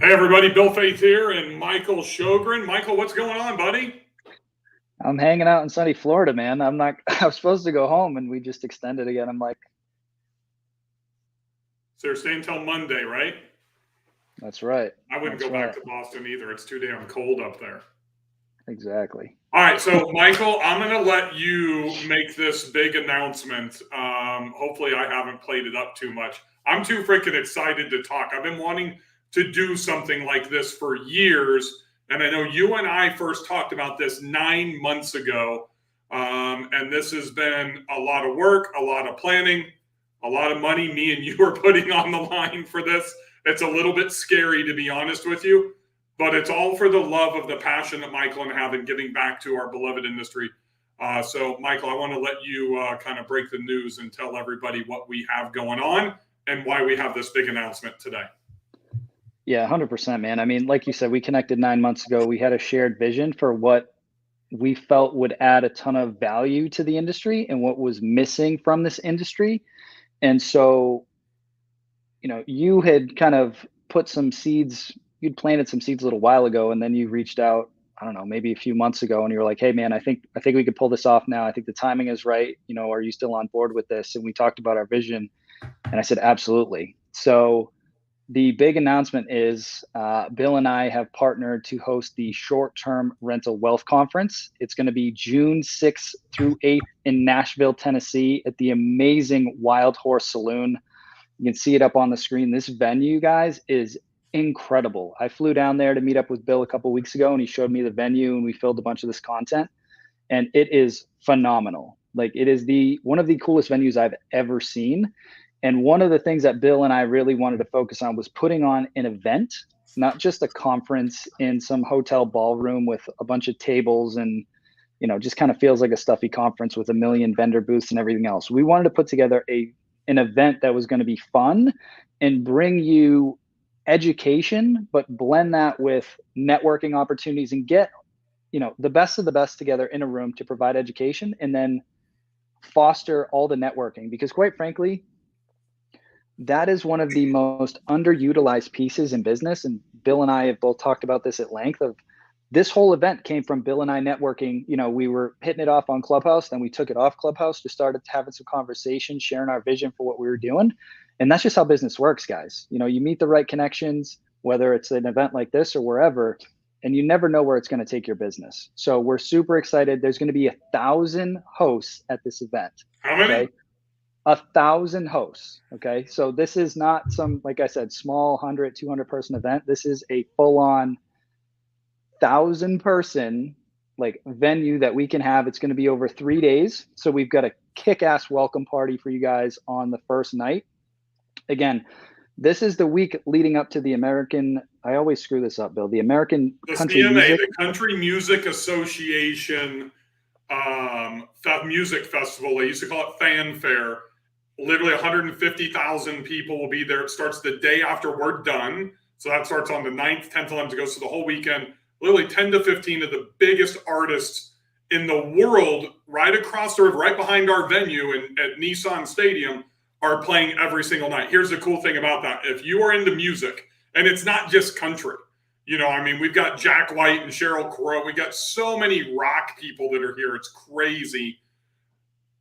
Hey everybody, Bill Faeth here and Michael Sjogren. Michael, what's going on, buddy? I'm hanging out in sunny Florida, man. I was supposed to go home and we just extended again. I'm like, So you're staying until Monday, right? that's right. I wouldn't That's go back right. to Boston either. It's too damn cold up there. Exactly. All right, so Michael, I'm going to let you make this big announcement. Hopefully I haven't played it up too much. I'm too freaking excited to talk. I've been wanting to do something like this for years. And I know you and I first talked about this 9 months ago. And this has been a lot of work, a lot of planning, a lot of money me and you are putting on the line for this. It's a little bit scary, to be honest with you, but it's all for the love of the passion that Michael and I have in giving back to our beloved industry. So, Michael, I want to let you kind of break the news and tell everybody what we have going on and why we have this big announcement today. Yeah, 100%, man. I mean, like you said, we connected 9 months ago. We had a shared vision for what we felt would add a ton of value to the industry and what was missing from this industry. And so, you had kind of put some seeds, you'd planted some seeds a little while ago, and then you reached out, I don't know, maybe a few months ago, and you were like, hey man, I think we could pull this off now. I think the timing is right. Are you still on board with this? And we talked about our vision. And I said, absolutely. So the big announcement is Bill and I have partnered to host the Short-Term Rental Wealth Conference. It's going to be June 6th through 8th in Nashville, Tennessee at the amazing Wild Horse Saloon. You can see it up on the screen. This venue, guys, is incredible. I flew down there to meet up with Bill a couple of weeks ago, and he showed me the venue, and we filmed a bunch of this content, and it is phenomenal. Like, it is one of the coolest venues I've ever seen. And one of the things that Bill and I really wanted to focus on was putting on an event, not just a conference in some hotel ballroom with a bunch of tables and, just kind of feels like a stuffy conference with a million vendor booths and everything else. We wanted to put together an event that was going to be fun and bring you education, but blend that with networking opportunities and get, the best of the best together in a room to provide education and then foster all the networking. Because quite frankly, that is one of the most underutilized pieces in business. And Bill and I have both talked about this at length. Of this whole event came from Bill and I networking. We were hitting it off on Clubhouse, then we took it off Clubhouse, just started having some conversations, sharing our vision for what we were doing. And that's just how business works, guys. You meet the right connections, whether it's an event like this or wherever, and you never know where it's going to take your business. So we're super excited. There's going to be 1,000 hosts at this event. How many? Okay? 1,000 hosts. Okay. So this is not some, like I said, small 100, 200 person event. This is a full on 1,000 person like venue that we can have. It's going to be over 3 days. So we've got a kick-ass welcome party for you guys on the first night. Again, this is the week leading up to the American, I always screw this up, Bill, the American Country CMA, Music. the Country Music Association music festival. They used to call it Fanfare. Literally 150,000 people will be there. It starts the day after we're done. So that starts on the 9th, 10th, 11th. It goes to the whole weekend. Literally 10 to 15 of the biggest artists in the world right across the river, right behind our venue at Nissan Stadium, are playing every single night. Here's the cool thing about that. If you are into music, and it's not just country, we've got Jack White and Sheryl Crow. We got so many rock people that are here. It's crazy.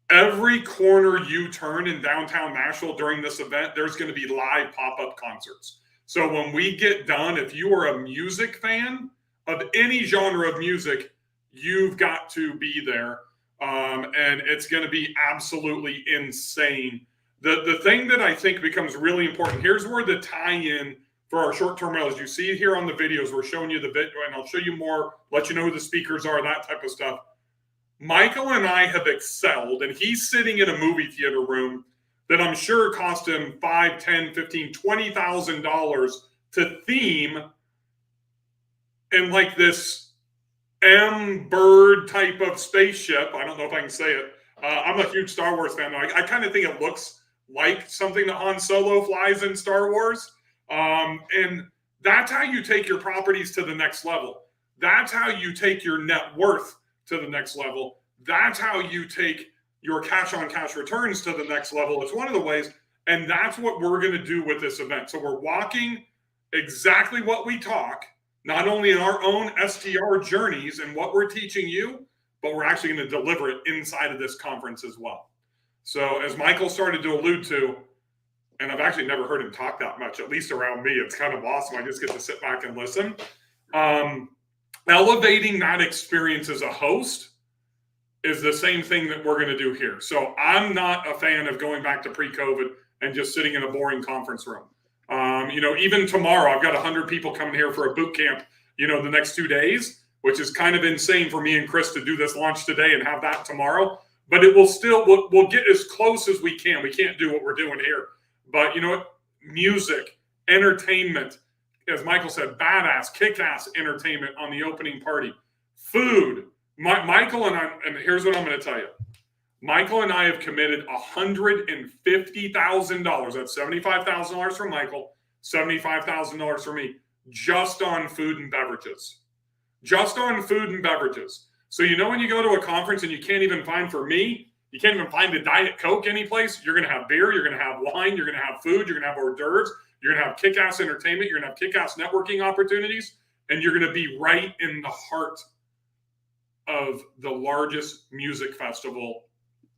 Every corner you turn in downtown Nashville during this event, there's going to be live pop-up concerts. So when we get done, if you are a music fan of any genre of music, you've got to be there. And it's going to be absolutely insane. The thing that I think becomes really important, here's where the tie-in for our short-term rentals. You see it here on the videos. We're showing you the video, and I'll show you more, let you know who the speakers are, that type of stuff. Michael and I have excelled, and he's sitting in a movie theater room that I'm sure cost him $5, $10, $15, $20,000 to theme in like this M-bird type of spaceship. I don't know if I can say it. I'm a huge Star Wars fan. I kind of think it looks like something that Han Solo flies in Star Wars. And that's how you take your properties to the next level. That's how you take your net worth to the next level. That's how you take your cash on cash returns to the next level. It's one of the ways. And that's what we're going to do with this event. So we're walking exactly what we talk, not only in our own STR journeys and what we're teaching you, but we're actually going to deliver it inside of this conference as well. So as Michael started to allude to, and I've actually never heard him talk that much, at least around me. It's kind of awesome. I just get to sit back and listen. Elevating that experience as a host is the same thing that we're going to do here. So I'm not a fan of going back to pre-COVID and just sitting in a boring conference room. Even tomorrow, I've got 100 people coming here for a boot camp, the next 2 days, which is kind of insane for me and Chris to do this launch today and have that tomorrow. But it will still, we'll get as close as we can. We can't do what we're doing here. But you know what? Music, entertainment, as Michael said, badass, kick-ass entertainment on the opening party. Food. Michael and I, and here's what I'm going to tell you. Michael and I have committed $150,000. That's $75,000 for Michael, $75,000 for me, just on food and beverages. Just on food and beverages. So when you go to a conference and you can't even find, for me, you can't even find a Diet Coke anyplace, you're going to have beer, you're going to have wine, you're going to have food, you're going to have hors d'oeuvres, you're going to have kick-ass entertainment, you're going to have kick-ass networking opportunities, and you're going to be right in the heart of the largest music festival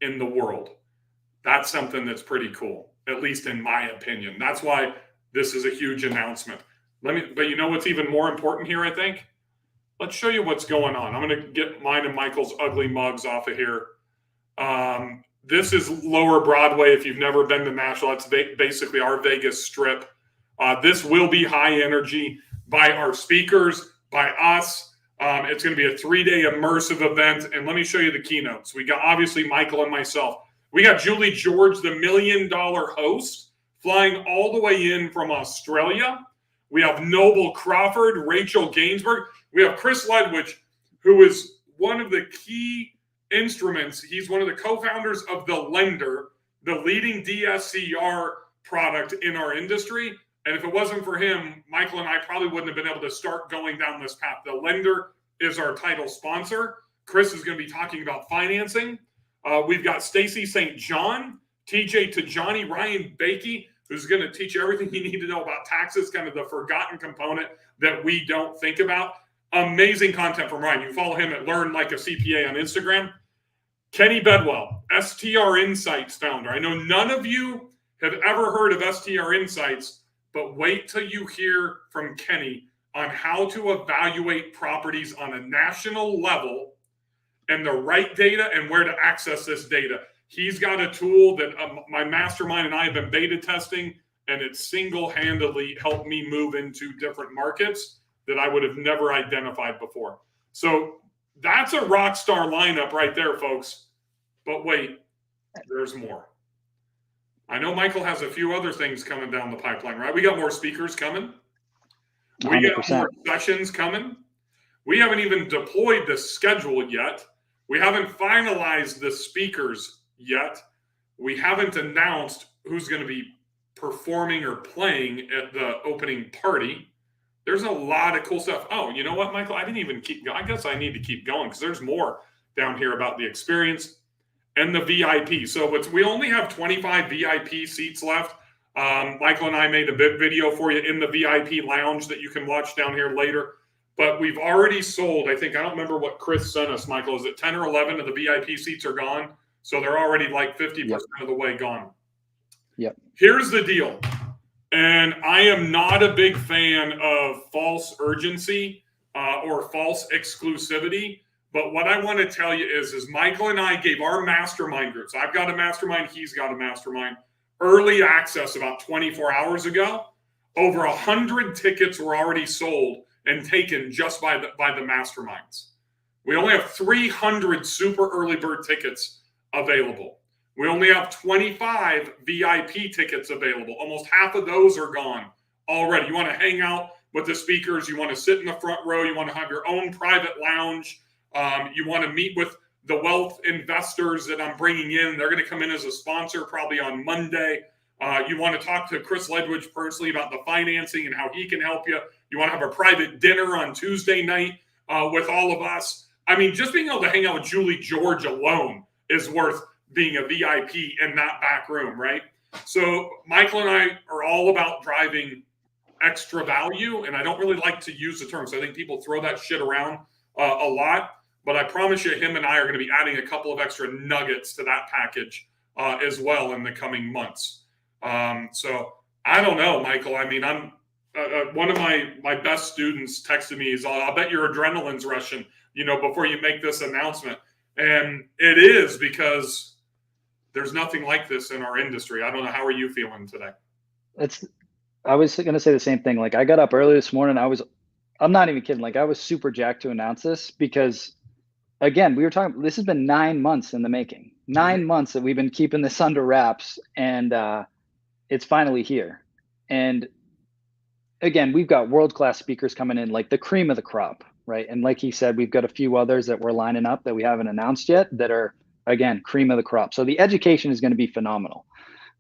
in the world. That's something that's pretty cool, at least in my opinion. That's why this is a huge announcement. But you know what's even more important here, I think? Let's show you what's going on. I'm going to get mine and Michael's ugly mugs off of here. This is Lower Broadway. If you've never been to Nashville, that's basically our Vegas Strip. This will be high energy by our speakers, by us. It's going to be a 3-day immersive event. And let me show you the keynotes. We got, obviously, Michael and myself. We got Julie George, the $1 million host, flying all the way in from Australia. We have Noble Crawford, Rachel Gainsbourg. We have Chris Ledwidge, who is one of the key instruments. He's one of the co-founders of The Lender, the leading DSCR product in our industry. And if it wasn't for him, Michael and I probably wouldn't have been able to start going down this path. The Lender is our title sponsor. Chris is going to be talking about financing. We've got Stacy St. John, TJ Tajani, Ryan Bakey, who's going to teach you everything you need to know about taxes, kind of the forgotten component that we don't think about. Amazing content from Ryan. You can follow him at Learn Like a CPA on Instagram. Kenny Bedwell, STR Insights founder. I know none of you have ever heard of STR Insights, but wait till you hear from Kenny on how to evaluate properties on a national level and the right data and where to access this data. He's got a tool that my mastermind and I have been beta testing, and it single-handedly helped me move into different markets that I would have never identified before. So that's a rock star lineup right there, folks. But wait, there's more. I know Michael has a few other things coming down the pipeline, right? We got more speakers coming. 100%. We got more sessions coming. We haven't even deployed the schedule yet. We haven't finalized the speakers yet. We haven't announced who's going to be performing or playing at the opening party. There's a lot of cool stuff. Oh, you know what, Michael? I didn't even keep going. I guess I need to keep going because there's more down here about the experience and the VIP. So we only have 25 VIP seats left. Michael and I made a video for you in the VIP lounge that you can watch down here later. But we've already sold, I don't remember what Chris sent us, Michael. Is it 10 or 11 of the VIP seats are gone? So they're already like 50% of the way gone. Yep. Here's the deal. And I am not a big fan of false urgency or false exclusivity. But what I want to tell you is Michael and I gave our mastermind groups. I've got a mastermind. He's got a mastermind. Early access about 24 hours ago. Over 100 tickets were already sold and taken just by the masterminds. We only have 300 super early bird tickets available. We only have 25 VIP tickets available. Almost half of those are gone already. You want to hang out with the speakers. You want to sit in the front row. You want to have your own private lounge. You want to meet with the wealth investors that I'm bringing in. They're going to come in as a sponsor probably on Monday. You want to talk to Chris Ledwidge personally about the financing and how he can help you. You want to have a private dinner on Tuesday night with all of us. I mean, just being able to hang out with Julie George alone is worth being a VIP in that back room, right? So Michael and I are all about driving extra value. And I don't really like to use the term, so I think people throw that shit around a lot. But I promise you, him and I are going to be adding a couple of extra nuggets to that package as well in the coming months. So I don't know, Michael. I mean, I'm one of my best students texted me. I'll bet your adrenaline's rushing, before you make this announcement. And it is, because there's nothing like this in our industry. I don't know. How are you feeling today? I was going to say the same thing. Like, I got up early this morning. I'm not even kidding. Like, I was super jacked to announce this because, again, we were talking, this has been 9 months in the making, 9 months that we've been keeping this under wraps, and it's finally here. And again, we've got world-class speakers coming in, like the cream of the crop, right? And like he said, we've got a few others that we're lining up that we haven't announced yet that are, again, cream of the crop. So the education is going to be phenomenal,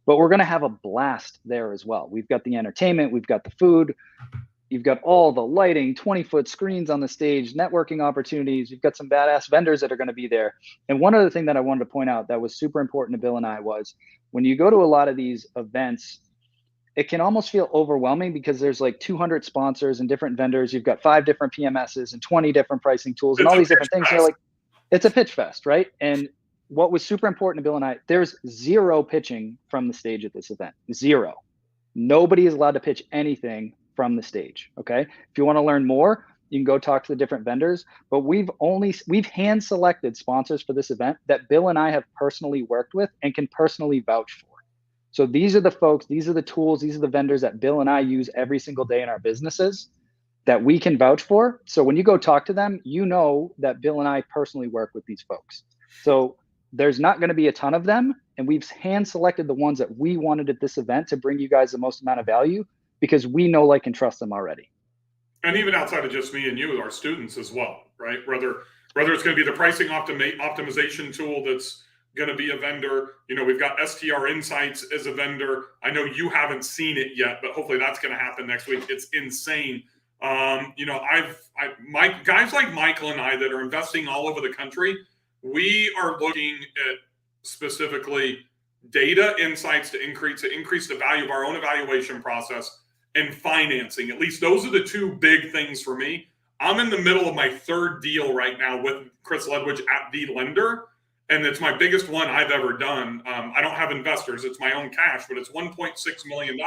but we're going to have a blast there as well. We've got the entertainment, we've got the food, you've got all the lighting, 20-foot screens on the stage, networking opportunities. You've got some badass vendors that are going to be there. And one other thing that I wanted to point out that was super important to Bill and I was, when you go to a lot of these events, it can almost feel overwhelming because there's like 200 sponsors and different vendors. You've got 5 different PMSs and 20 different pricing tools and all these different things. You're like, it's a pitch fest, right? And what was super important to Bill and I, there's 0 pitching from the stage at this event. 0. Nobody is allowed to pitch anything from the stage. Okay. If you want to learn more, you can go talk to the different vendors, but we've hand selected sponsors for this event that Bill and I have personally worked with and can personally vouch for. So these are the folks, these are the tools, these are the vendors that Bill and I use every single day in our businesses that we can vouch for. So when you go talk to them, you know that Bill and I personally work with these folks. So there's not going to be a ton of them, and we've hand selected the ones that we wanted at this event to bring you guys the most amount of value because we know, like, and trust them already. And even outside of just me and you, our students as well, right? Whether it's going to be the pricing optimization tool that's going to be a vendor. We've got STR Insights as a vendor. I know you haven't seen it yet, but hopefully that's going to happen next week. It's insane. Guys like Michael and I that are investing all over the country, we are looking at specifically data insights to increase the value of our own evaluation process and financing. At least those are the 2 big things for me. I'm in the middle of my 3rd deal right now with Chris Ledwidge at The Lender, and it's my biggest one I've ever done. I don't have investors. It's my own cash, but it's $1.6 million.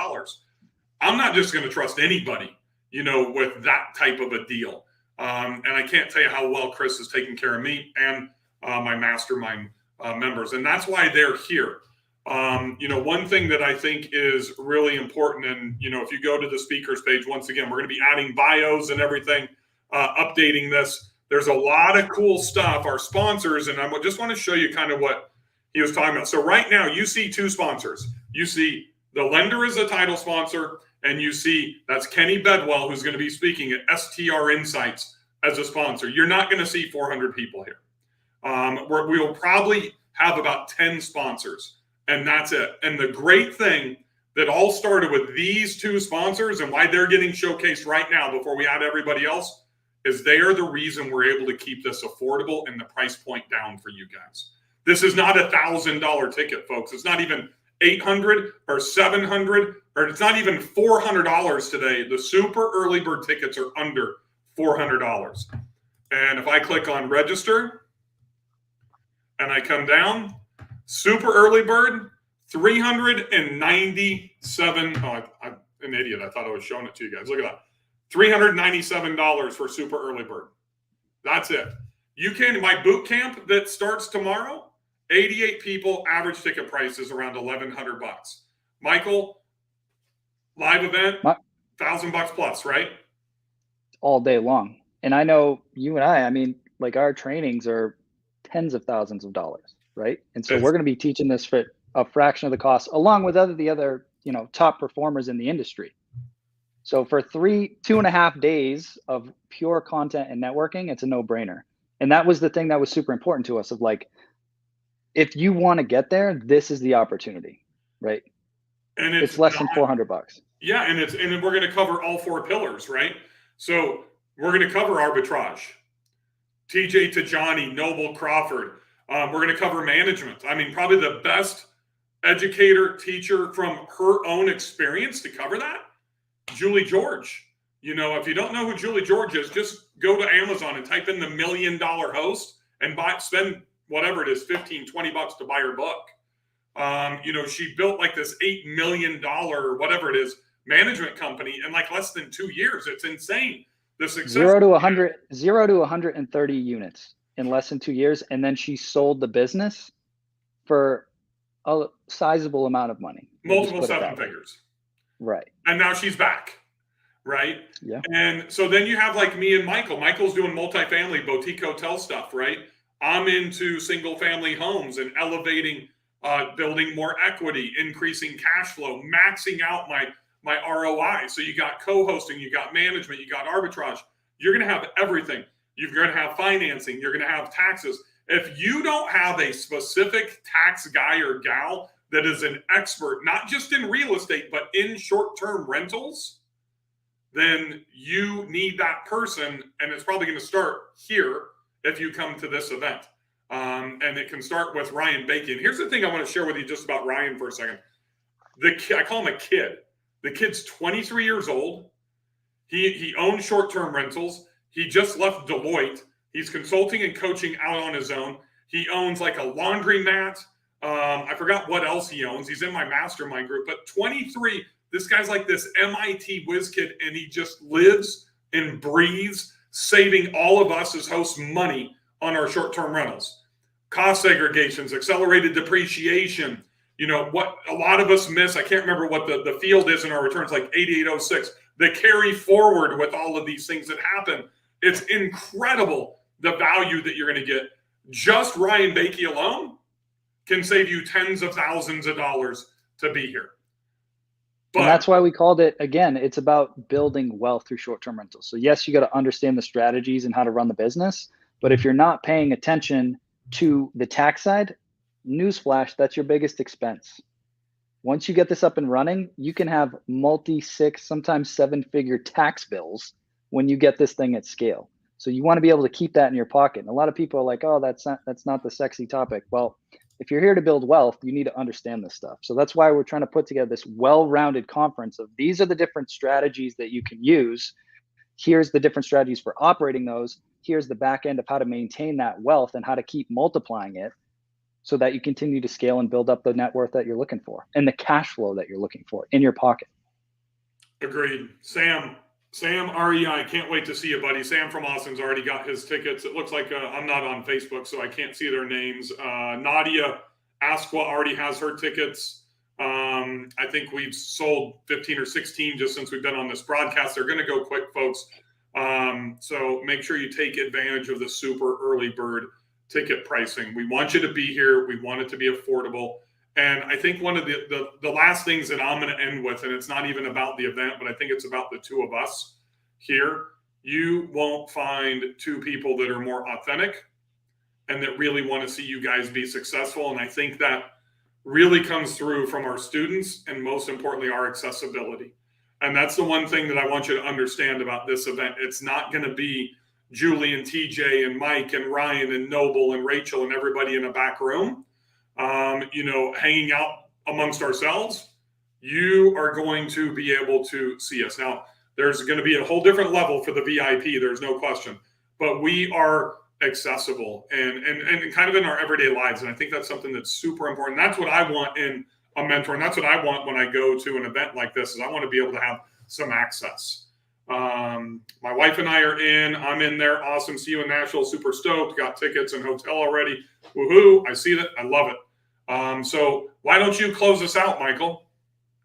I'm not just going to trust anybody, with that type of a deal. And I can't tell you how well Chris is taking care of me and my mastermind members. And that's why they're here. One thing that I think is really important, and, if you go to the speakers page, once again, we're going to be adding bios and everything, updating this. There's a lot of cool stuff, our sponsors, and I just want to show you kind of what he was talking about. So right now you see 2 sponsors. You see the lender is a title sponsor, and you see that's Kenny Bedwell, who's going to be speaking at STR Insights as a sponsor. You're not going to see 400 people here. We will probably have about 10 sponsors, and that's it. And the great thing that all started with these 2 sponsors and why they're getting showcased right now before we add everybody else is they are the reason we're able to keep this affordable and the price point down for you guys. This is not $1,000 ticket, folks. It's not even $800 or $700, or it's not even $400 today. The super early bird tickets are under $400. And if I click on register and I come down, super early bird, $397. Oh, I'm an idiot. I thought I was showing it to you guys. Look at that. $397 for super early bird. That's it. My boot camp that starts tomorrow, 88 people, average ticket price is around $1,100. Michael, live event, $1,000 plus, right? All day long. And I know you and I mean, like, our trainings are tens of thousands of dollars, right? And so we're going to be teaching this for a fraction of the cost, along with the other top performers in the industry. So for 2.5 days of pure content and networking, it's a no-brainer. And that was the thing that was super important to us, of like, if you want to get there, this is the opportunity, right? And it's less than $400. Yeah, and we're going to cover all 4 pillars, right? So we're going to cover arbitrage, TJ to Johnny, Noble Crawford. We're going to cover management. I mean, probably the best educator, teacher from her own experience to cover that Julie George. You know, if you don't know who Julie George is, just go to Amazon and type in the $1 Million Host and spend whatever it is, $15-20 to buy her book. You know, she built like this $8 million, whatever it is, management company in like less than 2 years. It's insane. The success. 0 to 130 units in less than 2 years. And then she sold the business for a sizable amount of money. Multiple seven figures. Right. And now she's back. Right. Yeah. And so then you have like me and Michael. Michael's doing multifamily boutique hotel stuff. Right. I'm into single family homes and elevating, building more equity, increasing cash flow, maxing out my ROI. So you got co-hosting, you got management, you got arbitrage. You're going to have everything. You're going to have financing. You're going to have taxes. If you don't have a specific tax guy or gal that is an expert, not just in real estate, but in short-term rentals, then you need that person. And it's probably going to start here if you come to this event. And it can start with Ryan Bacon. Here's the thing I want to share with you just about Ryan for a second. I call him a kid. The kid's 23 years old. He owns short-term rentals. He just left Deloitte. He's consulting and coaching out on his own. He owns like a laundromat. I forgot what else he owns. He's in my mastermind group. But 23, this guy's like this MIT whiz kid, and he just lives and breathes saving all of us as hosts money on our short-term rentals. Cost segregations, accelerated depreciation. You know, what a lot of us miss, I can't remember what the field is in our returns, like 8806. The carry forward with all of these things that happen. It's incredible the value that you're going to get. Just Ryan Bakey alone can save you tens of thousands of dollars to be here. But, and that's why we called it, again, it's about building wealth through short-term rentals. So yes, you got to understand the strategies and how to run the business. But if you're not paying attention to the tax side, newsflash, that's your biggest expense. Once you get this up and running, you can have multi-6, sometimes 7-figure tax bills when you get this thing at scale. So you want to be able to keep that in your pocket. And a lot of people are like, oh, that's not the sexy topic. Well, if you're here to build wealth, you need to understand this stuff. So that's why we're trying to put together this well-rounded conference of these are the different strategies that you can use. Here's the different strategies for operating those. Here's the back end of how to maintain that wealth and how to keep multiplying it so that you continue to scale and build up the net worth that you're looking for and the cash flow that you're looking for in your pocket. Agreed. Sam REI, can't wait to see you, buddy. Sam from Austin's already got his tickets. It looks like I'm not on Facebook, so I can't see their names. Nadia Asqua already has her tickets. I think we've sold 15 or 16 just since we've been on this broadcast. They're going to go quick, folks. So make sure you take advantage of the super early bird ticket pricing. We want you to be here. We want it to be affordable. And I think one of the last things that I'm going to end with, and it's not even about the event, but I think it's about the two of us here. You won't find two people that are more authentic and that really want to see you guys be successful. And I think that really comes through from our students and most importantly, our accessibility. And that's the one thing that I want you to understand about this event. It's not going to be Julie and TJ and Mike and Ryan and Noble and Rachel and everybody in a back room. Hanging out amongst ourselves. You are going to be able to see us. Now, there's going to be a whole different level for the VIP. There's no question. But we are accessible and kind of in our everyday lives. And I think that's something that's super important. That's what I want in a mentor. And that's what I want when I go to an event like this is I want to be able to have some access. My wife and I are in. I'm in there. Awesome. See you in Nashville. Super stoked. Got tickets and hotel already. Woohoo. I see that. I love it. So why don't you close us out, Michael?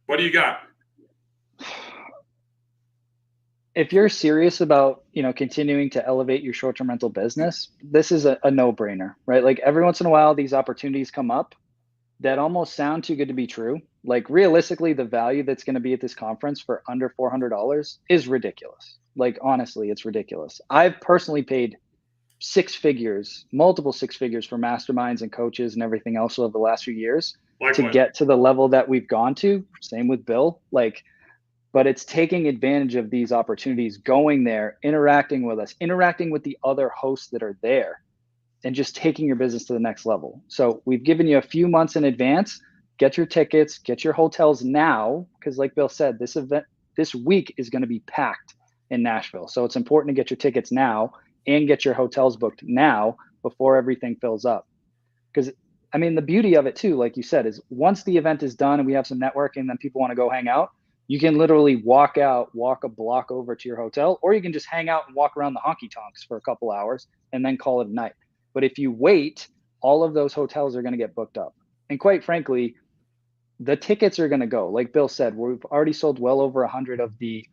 What do you got? If you're serious about, continuing to elevate your short-term rental business, this is a no-brainer, right? Like every once in a while, these opportunities come up that almost sound too good to be true. Like realistically, the value that's going to be at this conference for under $400 is ridiculous. Like, honestly, it's ridiculous. I've personally paid multiple six figures for masterminds and coaches and everything else over the last few years to get to the level that we've gone to. Same with Bill. But it's taking advantage of these opportunities, going there, interacting with us, interacting with the other hosts that are there, and just taking your business to the next level. So we've given you a few months in advance. Get your tickets, get your hotels now, because like Bill said, this event, this week is going to be packed in Nashville. So it's important to get your tickets now and get your hotels booked now before everything fills up. Because I mean, the beauty of it too, like you said, is once the event is done and we have some networking, then people want to go hang out. You can literally walk a block over to your hotel, or you can just hang out and walk around the honky tonks for a couple hours and then call it a night. But if you wait, all of those hotels are going to get booked up. And quite frankly, the tickets are going to go. Like Bill said, we've already sold well over 100 of the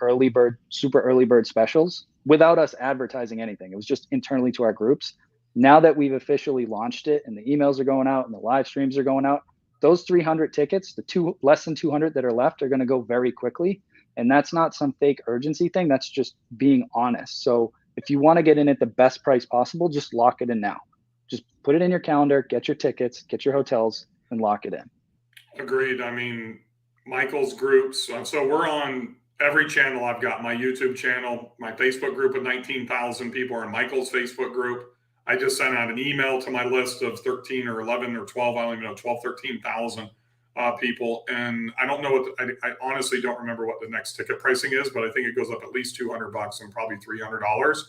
super early bird specials without us advertising anything. It was just internally to our groups. Now that we've officially launched it and the emails are going out and the live streams are going out, those 300 tickets, less than 200 that are left, are going to go very quickly. And that's not some fake urgency thing. That's just being honest. So if you want to get in at the best price possible, just lock it in now. Just put it in your calendar, get your tickets, get your hotels, and lock it in. Agreed. I mean, Michael's groups. So we're on every channel. I've got my YouTube channel, my Facebook group of 19,000 people are in Michael's Facebook group. I just sent out an email to my list of 13 or 11 or 12, I don't even know, 12, 13,000 people. And I don't know I honestly don't remember what the next ticket pricing is, but I think it goes up at least $200 and probably $300.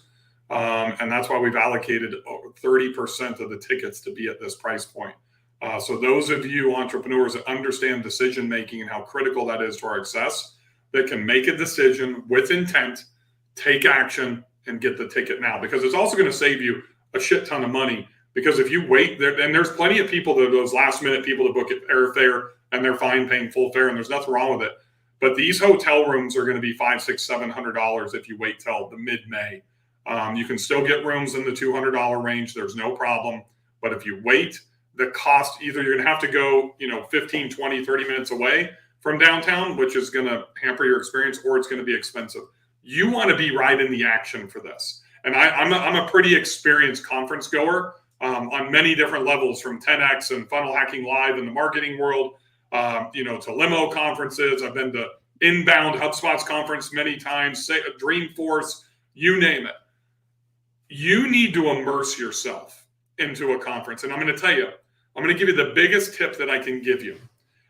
And that's why we've allocated over 30% of the tickets to be at this price point. So those of you entrepreneurs that understand decision-making and how critical that is to our success, that can make a decision with intent, take action, and get the ticket now, because it's also going to save you a shit ton of money. Because if you wait, and there's plenty of people, those last minute people to book at airfare, and they're fine paying full fare, and there's nothing wrong with it. But these hotel rooms are going to be $500, $600, $700 if you wait till the mid-May. You can still get rooms in the $200 range. There's no problem. But if you wait, the cost, either you're going to have to go, 15, 20, 30 minutes away from downtown, which is going to hamper your experience, or it's going to be expensive. You want to be right in the action for this. And I'm a pretty experienced conference goer on many different levels, from 10X and Funnel Hacking Live in the marketing world, to limo conferences. I've been to Inbound HubSpot's conference many times, Dreamforce, you name it. You need to immerse yourself into a conference. And I'm going to tell you, I'm going to give you the biggest tip that I can give you.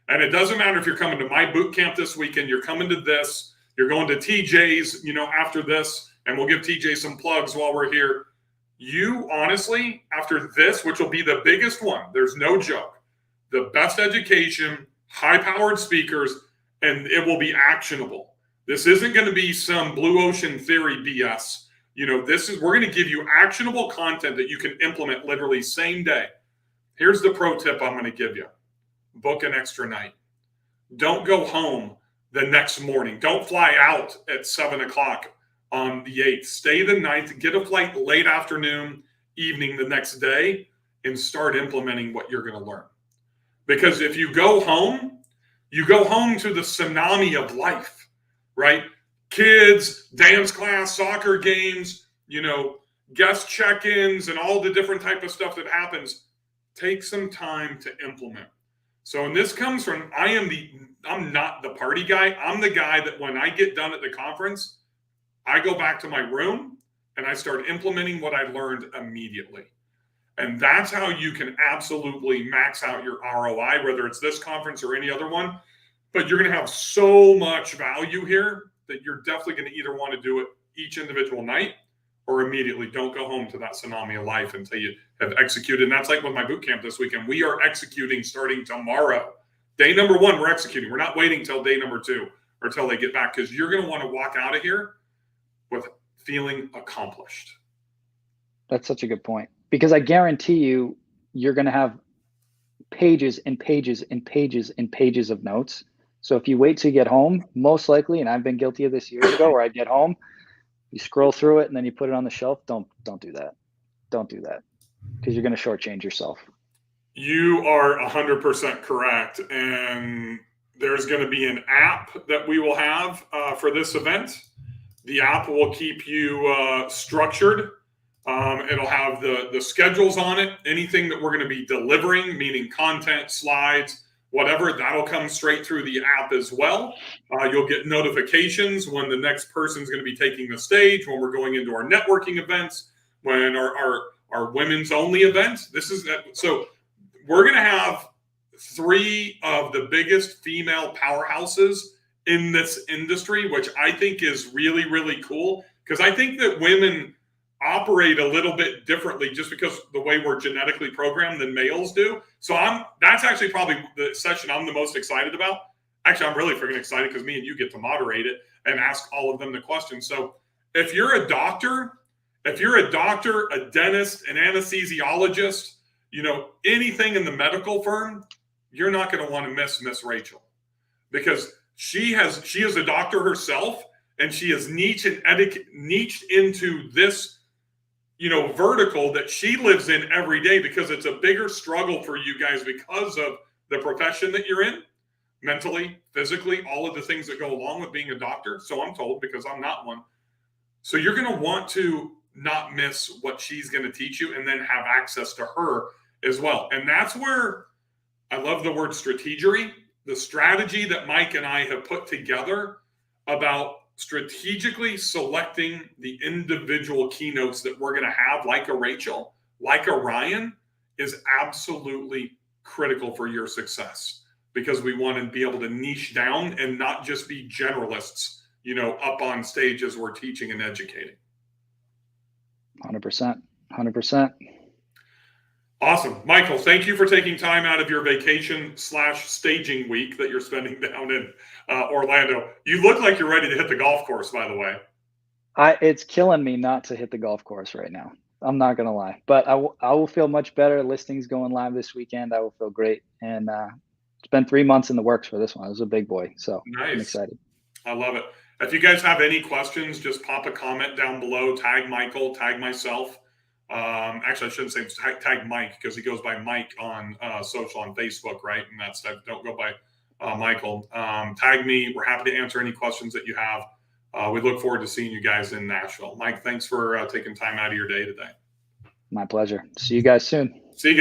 And it doesn't matter if you're coming to my boot camp this weekend, you're coming to this, you're going to TJ's, after this, and we'll give TJ some plugs while we're here. You honestly, after this, which will be the biggest one, there's no joke, the best education, high-powered speakers, and it will be actionable. This isn't going to be some blue ocean theory BS. We're going to give you actionable content that you can implement literally same day. Here's the pro tip I'm going to give you. Book an extra night. Don't go home the next morning. Don't fly out at 7:00 on the 8th. Stay the night, get a flight late afternoon, evening the next day, and start implementing what you're going to learn. Because if you go home to the tsunami of life, right? Kids, dance class, soccer games, guest check-ins, and all the different type of stuff that happens. Take some time to implement. So, and this comes from, I'm not the party guy. I'm the guy that when I get done at the conference, I go back to my room and I start implementing what I learned immediately. And that's how you can absolutely max out your ROI, whether it's this conference or any other one. But you're going to have so much value here that you're definitely going to either want to do it each individual night or immediately. Don't go home to that tsunami of life until you have executed. And that's like with my boot camp this weekend. We are executing starting tomorrow. Day number 1, we're executing. We're not waiting till day number 2 or till they get back, because you're going to want to walk out of here with feeling accomplished. That's such a good point, because I guarantee you, you're going to have pages and pages and pages and pages of notes. So if you wait till you get home, most likely, and I've been guilty of this years ago, where I'd get home, you scroll through it and then you put it on the shelf. Don't do that. Don't do that, because you're going to shortchange yourself. You are 100% correct. And there's going to be an app that we will have for this event. The app will keep you structured. It'll have the schedules on it. Anything that we're going to be delivering, meaning content, slides, whatever, that'll come straight through the app as well. You'll get notifications when the next person's going to be taking the stage, when we're going into our networking events, when our women's only events. So we're going to have 3 of the biggest female powerhouses in this industry, which I think is really, really cool. Because I think that women operate a little bit differently just because the way we're genetically programmed than males do. So that's actually probably the session I'm the most excited about. Actually, I'm really freaking excited because me and you get to moderate it and ask all of them the questions. So if you're a doctor, a dentist, an anesthesiologist, anything in the medical firm, you're not going to want to miss Miss Rachel, because she is a doctor herself, and she is niched into this vertical that she lives in every day, because it's a bigger struggle for you guys because of the profession that you're in, mentally, physically, all of the things that go along with being a doctor. So I'm told, because I'm not one. So you're going to want to not miss what she's going to teach you, and then have access to her as well. And that's where I love the word strategery, the strategy that Mike and I have put together about strategically selecting the individual keynotes that we're going to have, like a Rachel, like a Ryan, is absolutely critical for your success, because we want to be able to niche down and not just be generalists, up on stage as we're teaching and educating. 100%. Awesome. Michael, thank you for taking time out of your vacation / staging week that you're spending down in Orlando. You look like you're ready to hit the golf course, by the way. It's killing me not to hit the golf course right now. I'm not going to lie, but I will feel much better. Listings going live this weekend. I will feel great. And it's been 3 months in the works for this one. It was a big boy. So nice. I'm excited. I love it. If you guys have any questions, just pop a comment down below, tag Michael, tag myself. Actually, I shouldn't say tag Mike, because he goes by Mike on social, on Facebook, right? And that's, don't go by Michael. Tag me. We're happy to answer any questions that you have. We look forward to seeing you guys in Nashville. Mike, thanks for taking time out of your day today. My pleasure. See you guys soon. See you guys.